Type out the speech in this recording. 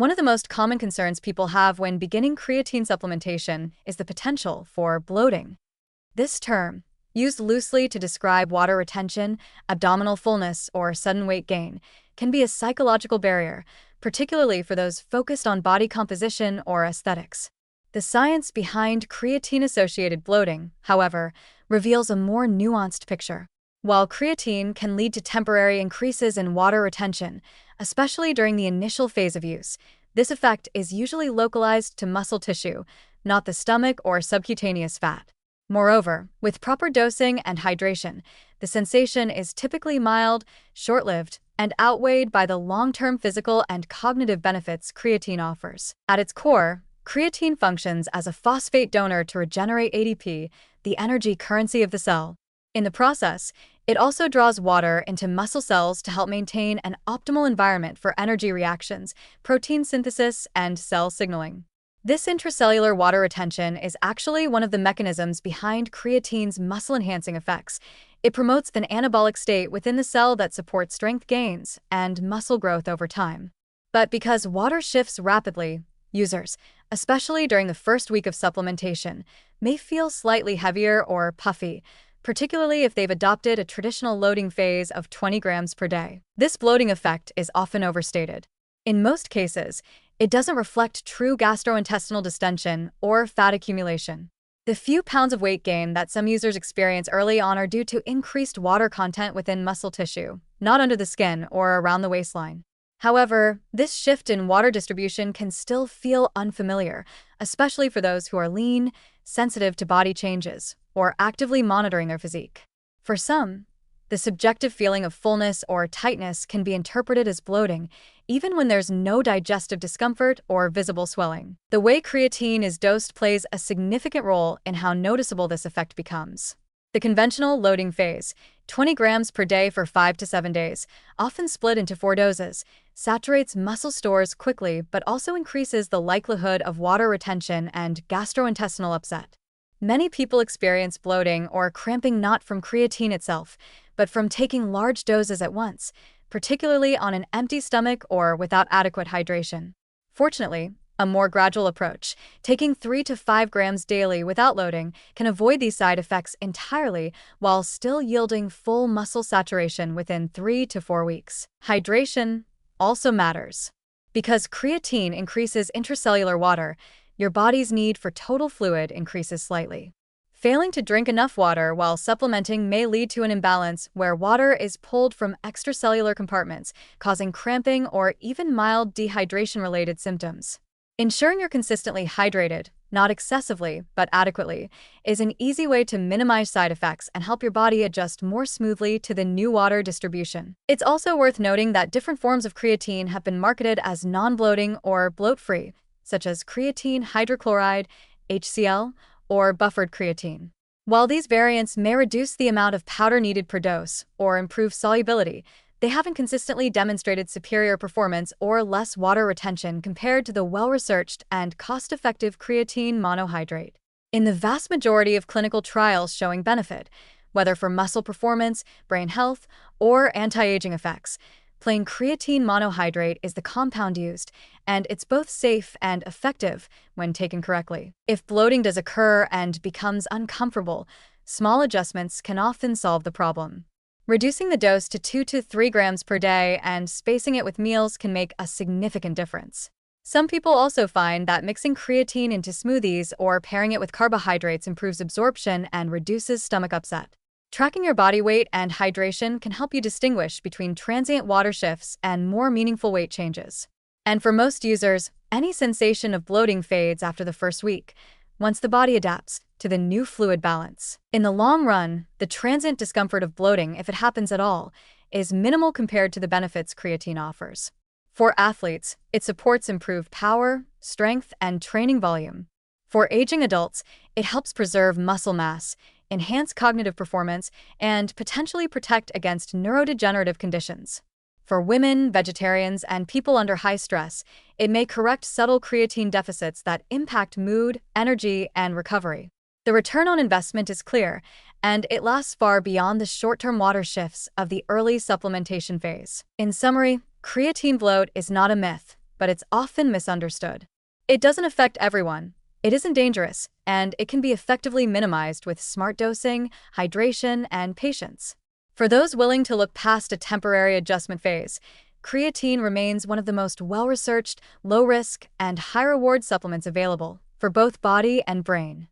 One of the most common concerns people have when beginning creatine supplementation is the potential for bloating. This term, used loosely to describe water retention, abdominal fullness, or sudden weight gain, can be a psychological barrier, particularly for those focused on body composition or aesthetics. The science behind creatine-associated bloating, however, reveals a more nuanced picture. While creatine can lead to temporary increases in water retention, especially during the initial phase of use, this effect is usually localized to muscle tissue, not the stomach or subcutaneous fat. Moreover, with proper dosing and hydration, the sensation is typically mild, short-lived, and outweighed by the long-term physical and cognitive benefits creatine offers. At its core, creatine functions as a phosphate donor to regenerate ATP, the energy currency of the cell. In the process, it also draws water into muscle cells to help maintain an optimal environment for energy reactions, protein synthesis, and cell signaling. This intracellular water retention is actually one of the mechanisms behind creatine's muscle-enhancing effects. It promotes an anabolic state within the cell that supports strength gains and muscle growth over time. But because water shifts rapidly, users, especially during the first week of supplementation, may feel slightly heavier or puffy, particularly if they've adopted a traditional loading phase of 20 grams per day. This bloating effect is often overstated. In most cases, it doesn't reflect true gastrointestinal distension or fat accumulation. The few pounds of weight gain that some users experience early on are due to increased water content within muscle tissue, not under the skin or around the waistline. However, this shift in water distribution can still feel unfamiliar, especially for those who are lean, sensitive to body changes, or actively monitoring their physique. For some, the subjective feeling of fullness or tightness can be interpreted as bloating, even when there's no digestive discomfort or visible swelling. The way creatine is dosed plays a significant role in how noticeable this effect becomes. The conventional loading phase, 20 grams per day for 5 to 7 days, often split into 4 doses, saturates muscle stores quickly but also increases the likelihood of water retention and gastrointestinal upset. Many people experience bloating or cramping not from creatine itself, but from taking large doses at once, particularly on an empty stomach or without adequate hydration. Fortunately, a more gradual approach, taking 3 to 5 grams daily without loading, can avoid these side effects entirely while still yielding full muscle saturation within 3 to 4 weeks. Hydration also matters. Because creatine increases intracellular water, your body's need for total fluid increases slightly. Failing to drink enough water while supplementing may lead to an imbalance where water is pulled from extracellular compartments, causing cramping or even mild dehydration-related symptoms. Ensuring you're consistently hydrated, not excessively, but adequately, is an easy way to minimize side effects and help your body adjust more smoothly to the new water distribution. It's also worth noting that different forms of creatine have been marketed as non-bloating or bloat-free, such as creatine hydrochloride, HCl, or buffered creatine. While these variants may reduce the amount of powder needed per dose or improve solubility, they haven't consistently demonstrated superior performance or less water retention compared to the well-researched and cost-effective creatine monohydrate. In the vast majority of clinical trials showing benefit, whether for muscle performance, brain health, or anti-aging effects, plain creatine monohydrate is the compound used, and it's both safe and effective when taken correctly. If bloating does occur and becomes uncomfortable, small adjustments can often solve the problem. Reducing the dose to 2 to 3 grams per day and spacing it with meals can make a significant difference. Some people also find that mixing creatine into smoothies or pairing it with carbohydrates improves absorption and reduces stomach upset. Tracking your body weight and hydration can help you distinguish between transient water shifts and more meaningful weight changes. And for most users, any sensation of bloating fades after the first week, once the body adapts to the new fluid balance. In the long run, the transient discomfort of bloating, if it happens at all, is minimal compared to the benefits creatine offers. For athletes, it supports improved power, strength, and training volume. For aging adults, it helps preserve muscle mass, enhance cognitive performance, and potentially protect against neurodegenerative conditions. For women, vegetarians, and people under high stress, it may correct subtle creatine deficits that impact mood, energy, and recovery. The return on investment is clear, and it lasts far beyond the short-term water shifts of the early supplementation phase. In summary, creatine bloat is not a myth, but it's often misunderstood. It doesn't affect everyone. It isn't dangerous, and it can be effectively minimized with smart dosing, hydration, and patience. For those willing to look past a temporary adjustment phase, creatine remains one of the most well-researched, low-risk, and high-reward supplements available for both body and brain.